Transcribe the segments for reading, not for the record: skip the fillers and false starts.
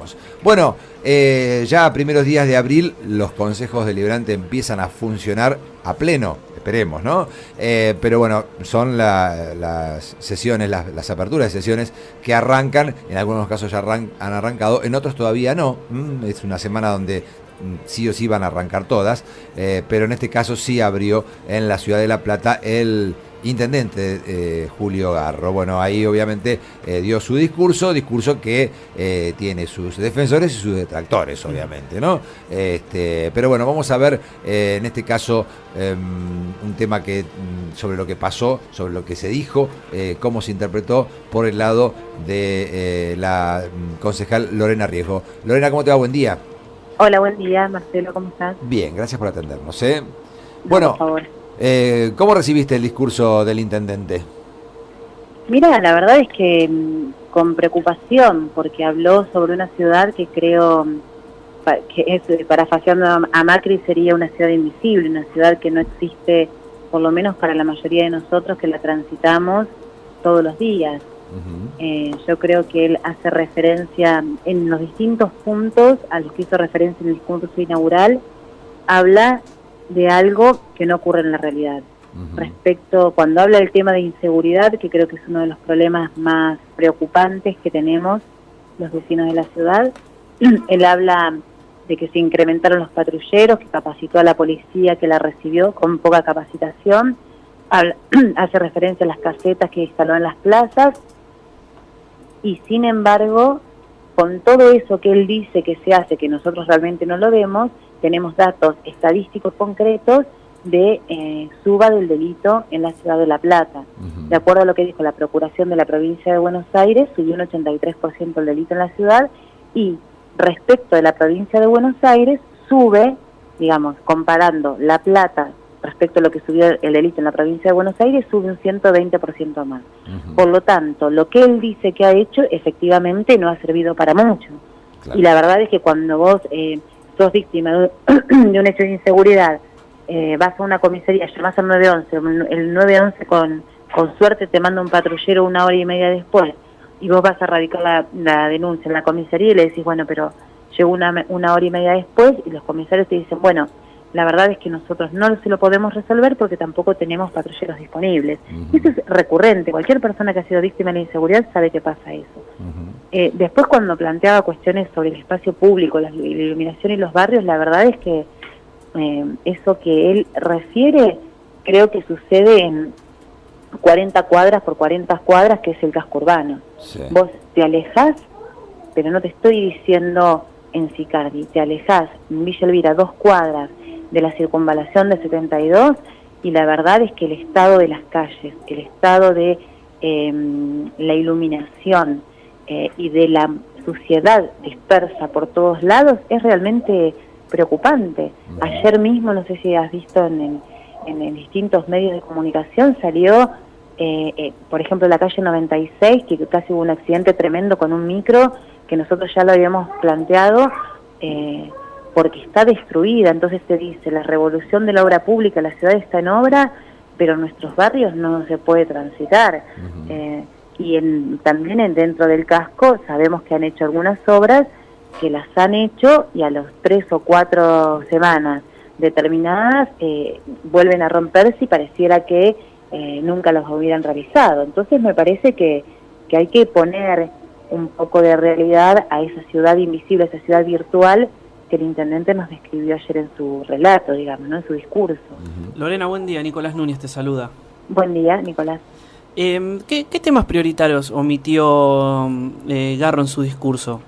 veremos. Bueno, ya a primeros días de abril los consejos deliberantes empiezan a funcionar a pleno, esperemos, ¿no? Pero bueno, son las sesiones, las aperturas de sesiones que arrancan, en algunos casos ya han arrancado, en otros todavía no. Es una semana donde sí o sí van a arrancar todas, pero en este caso sí abrió en la ciudad de La Plata el intendente Julio Garro. Bueno, ahí obviamente dio su discurso que tiene sus defensores y sus detractores, obviamente, ¿no? Pero bueno, vamos a ver en este caso un tema sobre lo que pasó, sobre lo que se dijo, cómo se interpretó por el lado de la concejal Lorena Riesgo. Lorena, ¿cómo te va? Buen día. Hola, buen día, Marcelo, ¿cómo estás? Bien, gracias por atendernos. Bueno, por favor. ¿Cómo recibiste el discurso del intendente? Mira, la verdad es que con preocupación, porque habló sobre una ciudad que creo que es, parafraseando a Macri, sería una ciudad invisible, una ciudad que no existe, por lo menos para la mayoría de nosotros que la transitamos todos los días. Yo creo que él hace referencia en los distintos puntos a los que hizo referencia en el discurso inaugural, habla de algo que no ocurre en la realidad. Respecto, cuando habla del tema de inseguridad, que creo que es uno de los problemas más preocupantes que tenemos los vecinos de la ciudad, él habla de que se incrementaron los patrulleros, que capacitó a la policía que la recibió con poca capacitación, hace referencia a las casetas que instaló en las plazas, y sin embargo, con todo eso que él dice que se hace, que nosotros realmente no lo vemos, tenemos datos estadísticos concretos de suba del delito en la ciudad de La Plata. De acuerdo a lo que dijo la Procuración de la Provincia de Buenos Aires, subió un 83% el delito en la ciudad, y respecto de la Provincia de Buenos Aires, sube, digamos, comparando La Plata respecto a lo que subió el delito en la Provincia de Buenos Aires, sube un 120% más. Por lo tanto, lo que él dice que ha hecho, efectivamente no ha servido para mucho. Claro. Y la verdad es que cuando vos sos víctima de un hecho de inseguridad, vas a una comisaría, llamás al 911, el 911 con suerte te manda un patrullero 1 hora y media después, y vos vas a radicar la denuncia en la comisaría y le decís, bueno, pero llegó una hora y media después, y los comisarios te dicen, bueno, la verdad es que nosotros no se lo podemos resolver porque tampoco tenemos patrulleros disponibles. Eso es recurrente, cualquier persona que ha sido víctima de la inseguridad sabe que pasa eso. Después, cuando planteaba cuestiones sobre el espacio público, la iluminación y los barrios, la verdad es que eso que él refiere, creo que sucede en 40 cuadras por 40 cuadras, que es el casco urbano. Sí. Vos te alejás, pero no te estoy diciendo en Sicardi, te alejás en Villa Elvira 2 cuadras de la circunvalación de 72, y la verdad es que el estado de las calles, el estado de la iluminación y de la suciedad dispersa por todos lados es realmente preocupante. Ayer mismo, no sé si has visto en distintos medios de comunicación, salió, por ejemplo, la calle 96, que casi hubo un accidente tremendo con un micro, que nosotros ya lo habíamos planteado, porque está destruida. Entonces se dice, la revolución de la obra pública, la ciudad está en obra, pero en nuestros barrios no se puede transitar. Y también dentro del casco sabemos que han hecho algunas obras que las han hecho, y a los 3 o 4 semanas determinadas vuelven a romperse y pareciera que nunca los hubieran realizado. Entonces me parece que hay que poner un poco de realidad a esa ciudad invisible, a esa ciudad virtual que el intendente nos describió ayer en su relato, digamos, ¿no? En su discurso. Lorena, buen día. Nicolás Núñez te saluda. Buen día, Nicolás. ¿Qué temas prioritarios omitió Garro en su discurso?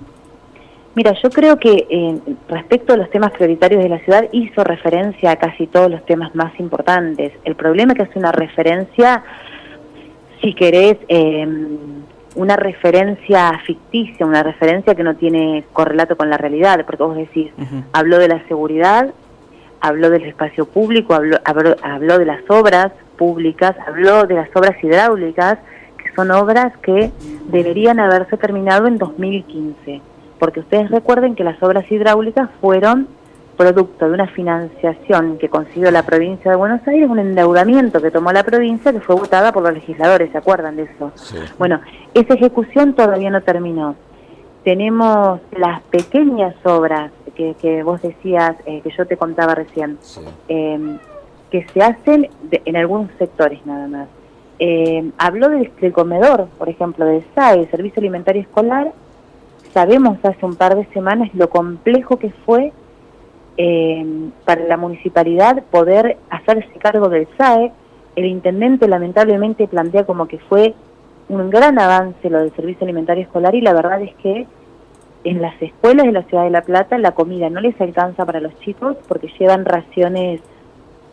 Mira, yo creo que respecto a los temas prioritarios de la ciudad hizo referencia a casi todos los temas más importantes. El problema es que hace una referencia, si querés, una referencia ficticia, una referencia que no tiene correlato con la realidad, porque vos decís, habló de la seguridad, habló del espacio público, habló de las obras públicas, habló de las obras hidráulicas, que son obras que deberían haberse terminado en 2015, porque ustedes recuerden que las obras hidráulicas fueron producto de una financiación que consiguió la provincia de Buenos Aires, un endeudamiento que tomó la provincia, que fue votada por los legisladores, ¿se acuerdan de eso? Sí. Bueno, esa ejecución todavía no terminó. tenemos las pequeñas obras que vos decías, que yo te contaba recién, Sí. Que se hacen en algunos sectores nada más. Habló del comedor, por ejemplo, del SAE, el Servicio Alimentario Escolar. Sabemos hace un par de semanas lo complejo que fue para la municipalidad poder hacerse cargo del SAE. El intendente lamentablemente plantea como que fue un gran avance lo del Servicio Alimentario Escolar, y la verdad es que en las escuelas de la Ciudad de La Plata la comida no les alcanza para los chicos porque llevan raciones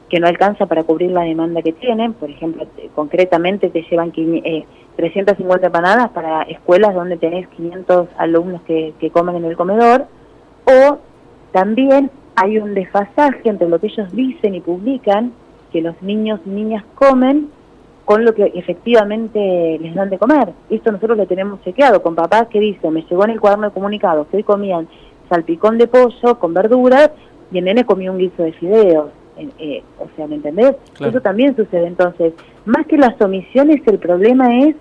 que no alcanza para cubrir la demanda que tienen. Por ejemplo, concretamente te llevan 350 empanadas para escuelas donde tenés 500 alumnos que comen en el comedor, o también hay un desfasaje entre lo que ellos dicen y publican, que los niños y niñas comen, con lo que efectivamente les dan de comer. Esto nosotros lo tenemos chequeado con papás que dicen, me llegó en el cuaderno de comunicados que hoy comían salpicón de pollo con verduras y el nene comió un guiso de fideos. O sea, ¿me entendés? Claro. Eso también sucede. Entonces, más que las omisiones, el problema es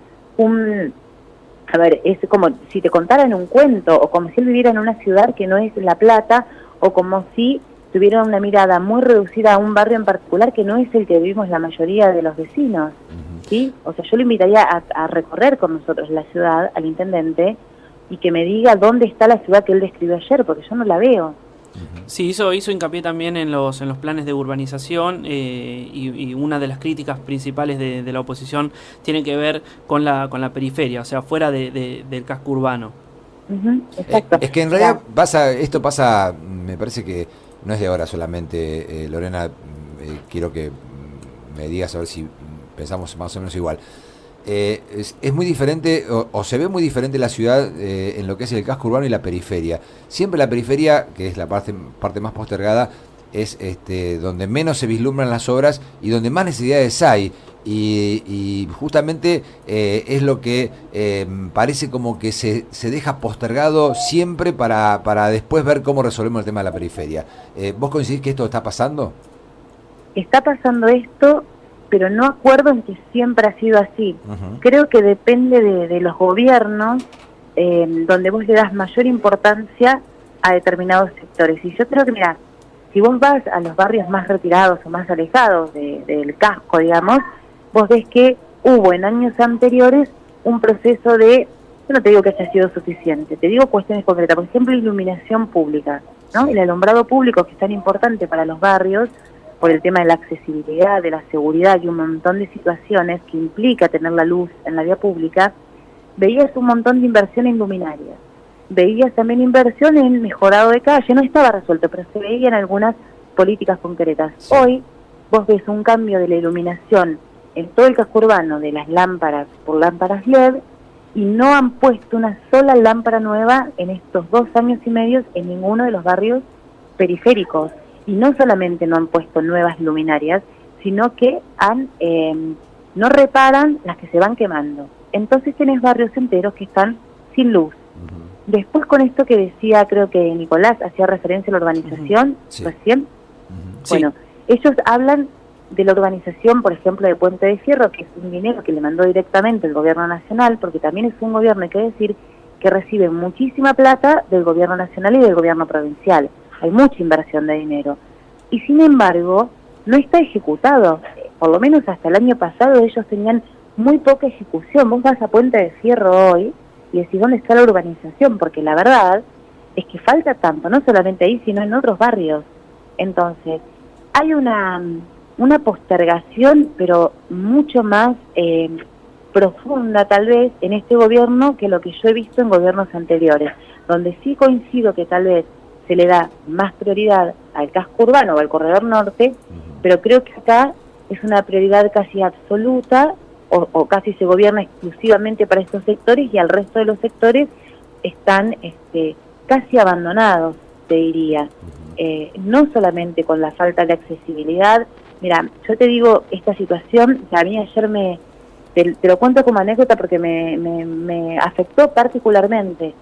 a ver, es como si te contaran un cuento, o como si él viviera en una ciudad que no es La Plata, o como si tuviera una mirada muy reducida a un barrio en particular que no es el que vivimos la mayoría de los vecinos. ¿Sí? O sea, yo le invitaría a recorrer con nosotros la ciudad, al intendente, y que me diga dónde está la ciudad que él describió ayer, porque yo no la veo. Sí, hizo hincapié también en los planes de urbanización, y una de las críticas principales de la oposición tiene que ver con la periferia, o sea, fuera del casco urbano. Exacto. Es que en realidad esto pasa, me parece que no es de ahora solamente, Lorena, quiero que me digas a ver si pensamos más o menos igual. Es muy diferente, o se ve muy diferente la ciudad en lo que es el casco urbano y la periferia. Siempre la periferia, que es la parte más postergada, es donde menos se vislumbran las obras y donde más necesidades hay. Y justamente es lo que parece como que se deja postergado siempre para después ver cómo resolvemos el tema de la periferia. ¿Vos coincidís que esto está pasando? Está pasando esto, pero no acuerdo en que siempre ha sido así. Creo que depende de los gobiernos, donde vos le das mayor importancia a determinados sectores. Y yo creo que, mira, si vos vas a los barrios más retirados o más alejados del casco, digamos, vos ves que hubo en años anteriores un proceso yo no te digo que haya sido suficiente, te digo cuestiones concretas, por ejemplo, iluminación pública, ¿no? El alumbrado público, que es tan importante para los barrios, por el tema de la accesibilidad, de la seguridad y un montón de situaciones que implica tener la luz en la vía pública, veías un montón de inversión en luminarias, veías también inversión en mejorado de calle, no estaba resuelto, pero se veían algunas políticas concretas. Sí. Hoy vos ves un cambio de la iluminación en todo el casco urbano, de las lámparas por lámparas LED, y no han puesto una sola lámpara nueva en estos 2 años y medio en ninguno de los barrios periféricos. Y no solamente no han puesto nuevas luminarias, sino que no reparan las que se van quemando. Entonces tenés barrios enteros que están sin luz. Después, con esto que decía, creo que Nicolás hacía referencia a la urbanización Sí. recién. Sí. Bueno, ellos hablan de la urbanización, por ejemplo, de Puente de Fierro, que es un dinero que le mandó directamente el gobierno nacional, porque también es un gobierno, hay que decir, que recibe muchísima plata del gobierno nacional y del gobierno provincial. Hay mucha inversión de dinero. Y sin embargo, no está ejecutado. Por lo menos hasta el año pasado ellos tenían muy poca ejecución. Vos vas a Puente de Fierro hoy y decís, ¿dónde está la urbanización? Porque la verdad es que falta tanto, no solamente ahí, sino en otros barrios. Entonces, hay una postergación, pero mucho más profunda tal vez en este gobierno que lo que yo he visto en gobiernos anteriores, donde sí coincido que tal vez se le da más prioridad al casco urbano o al corredor norte, pero creo que acá es una prioridad casi absoluta, o casi se gobierna exclusivamente para estos sectores, y al resto de los sectores están casi abandonados, te diría. No solamente con la falta de accesibilidad. Mira, yo te digo, esta situación, a mí ayer te lo cuento como anécdota porque me afectó particularmente.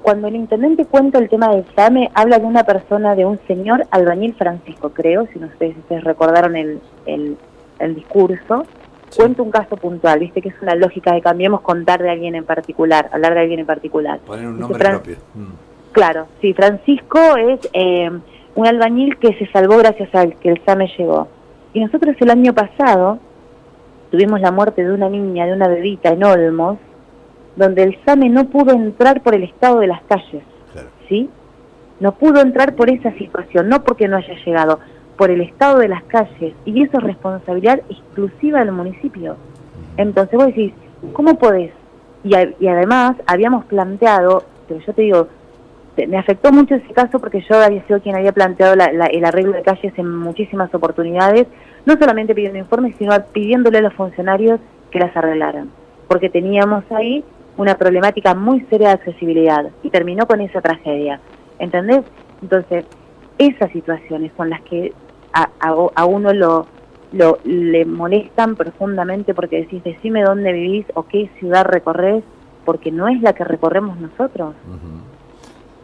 Cuando el intendente cuenta el tema del SAME, habla de una persona, de un señor albañil Francisco, creo, si no ustedes recordaron el discurso, Sí. Cuento un caso puntual, viste que es una lógica de Cambiemos contar de alguien en particular, hablar de alguien en particular. Poner un Dice nombre propio. Claro, sí, Francisco es un albañil que se salvó gracias a que el SAME llegó. Y nosotros el año pasado tuvimos la muerte de una niña, de una bebita en Olmos, donde el SAME no pudo entrar por el estado de las calles, Claro. ¿sí? No pudo entrar por esa situación, no porque no haya llegado, por el estado de las calles, y eso es responsabilidad exclusiva del municipio. Entonces vos decís, ¿cómo podés? Y además habíamos planteado, pero yo te digo, me afectó mucho ese caso porque yo había sido quien había planteado el arreglo de calles en muchísimas oportunidades, no solamente pidiendo informes, sino pidiéndole a los funcionarios que las arreglaran, porque teníamos ahí una problemática muy seria de accesibilidad, y terminó con esa tragedia, ¿entendés? Entonces, esas situaciones son las que a uno le molestan profundamente, porque decís, decime dónde vivís o qué ciudad recorres, porque no es la que recorremos nosotros.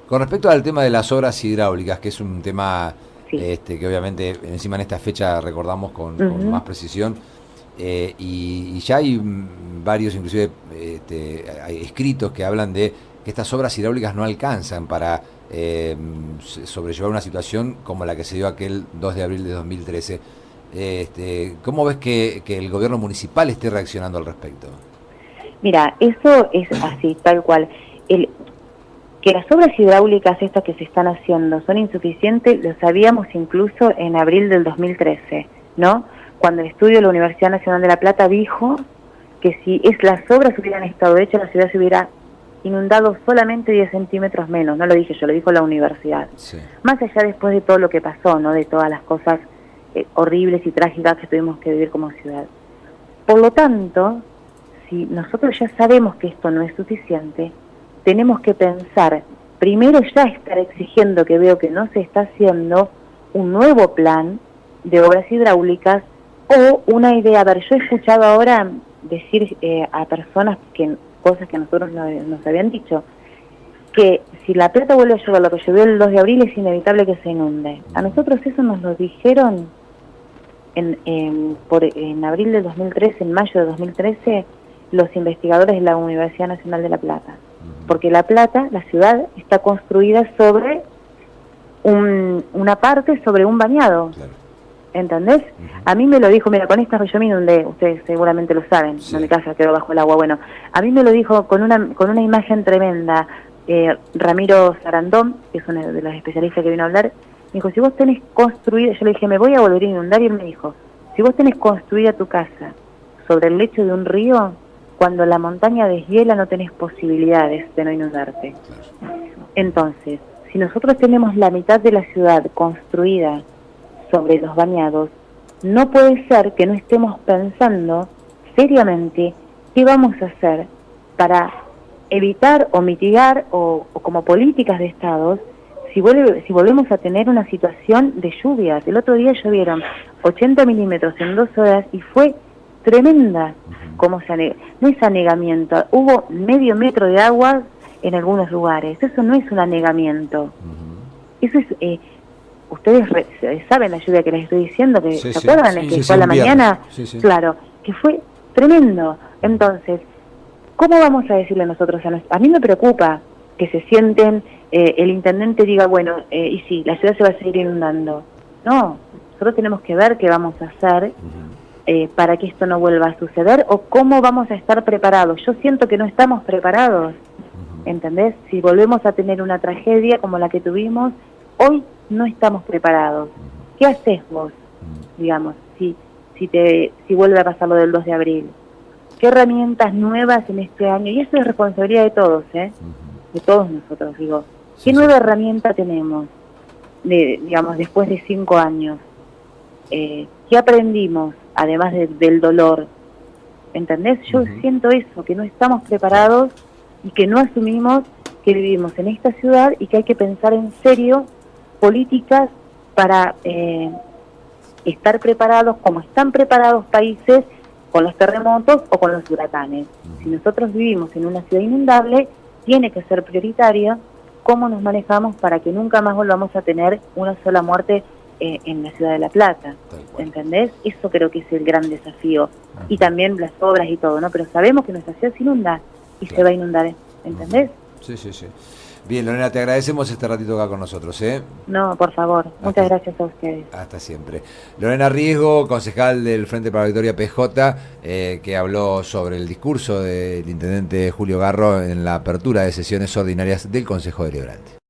Con respecto al tema de las obras hidráulicas, que es un tema Sí. que obviamente encima en esta fecha recordamos con más precisión, y ya hay varios inclusive hay escritos que hablan de que estas obras hidráulicas no alcanzan para sobrellevar una situación como la que se dio aquel 2 de abril de 2013. ¿Cómo ves que el gobierno municipal esté reaccionando al respecto? Mira, eso es así, tal cual. Que las obras hidráulicas estas que se están haciendo son insuficientes, lo sabíamos incluso en abril del 2013, ¿no? Cuando el estudio de la Universidad Nacional de La Plata dijo que si las obras hubieran estado hechas, la ciudad se hubiera inundado solamente 10 centímetros menos, no lo dije yo, lo dijo la universidad. Sí. Más allá después de todo lo que pasó, ¿no? De todas las cosas horribles y trágicas que tuvimos que vivir como ciudad. Por lo tanto, si nosotros ya sabemos que esto no es suficiente, tenemos que pensar, primero ya estar exigiendo, que veo que no se está haciendo, un nuevo plan de obras hidráulicas o una idea. A ver, yo he escuchado ahora decir a personas cosas que a nosotros nos habían dicho, que si La Plata vuelve a llover lo que llovió el 2 de abril es inevitable que se inunde. A nosotros eso nos lo dijeron en abril de 2013, en mayo de 2013, los investigadores de la Universidad Nacional de La Plata. Porque La Plata, la ciudad, está construida sobre una parte, sobre un bañado. Claro. ¿Entendés? A mí me lo dijo, mira, con esta yo me inundé, ustedes seguramente lo saben, Sí. no, mi casa quedó bajo el agua. Bueno, a mí me lo dijo con una imagen tremenda Ramiro Sarandón, que es uno de los especialistas que vino a hablar. Me dijo, si vos tenés construida, yo le dije, me voy a volver a inundar, y él me dijo, si vos tenés construida tu casa sobre el lecho de un río, cuando la montaña deshiela no tenés posibilidades de no inundarte. Claro. Entonces, si nosotros tenemos la mitad de la ciudad construida sobre los bañados, no puede ser que no estemos pensando seriamente qué vamos a hacer para evitar o mitigar o como políticas de estados si volvemos a tener una situación de lluvias. El otro día llovieron 80 milímetros en 2 horas y fue tremenda. Como no es anegamiento, hubo medio metro de agua en algunos lugares. Eso no es un anegamiento. Eso es ustedes saben la lluvia que les estoy diciendo, que Sí, ¿se sí. acuerdan? Sí, Que sí, fue a sí, la un viernes. mañana, Sí, sí. claro, que fue tremendo. Entonces, ¿cómo vamos a decirle nosotros a mí me preocupa que se sienten, el intendente diga, bueno, y sí, la ciudad se va a seguir inundando. No, nosotros tenemos que ver qué vamos a hacer para que esto no vuelva a suceder, o cómo vamos a estar preparados. Yo siento que no estamos preparados, ¿entendés? Si volvemos a tener una tragedia como la que tuvimos, hoy no estamos preparados. ¿Qué haces vos, digamos, si vuelve a pasar lo del 2 de abril? ¿Qué herramientas nuevas en este año? Y eso es responsabilidad de todos, de todos nosotros, digo. ¿Qué nueva herramienta tenemos, digamos, después de 5 años? ¿Qué aprendimos, además del dolor? ¿Entendés? Yo siento eso, que no estamos preparados y que no asumimos que vivimos en esta ciudad y que hay que pensar en serio políticas para estar preparados como están preparados países con los terremotos o con los huracanes. Si nosotros vivimos en una ciudad inundable, tiene que ser prioritario cómo nos manejamos para que nunca más volvamos a tener una sola muerte en la ciudad de La Plata, ¿entendés? Eso creo que es el gran desafío. Y también las obras y todo, ¿no? Pero sabemos que nuestra ciudad se inunda y se va a inundar, ¿entendés? Sí, sí, sí. Bien, Lorena, te agradecemos este ratito acá con nosotros, ¿eh? No, por favor. Muchas gracias a ustedes. Hasta siempre. Lorena Riesgo, concejal del Frente para la Victoria PJ, que habló sobre el discurso del intendente Julio Garro en la apertura de sesiones ordinarias del Consejo Deliberante.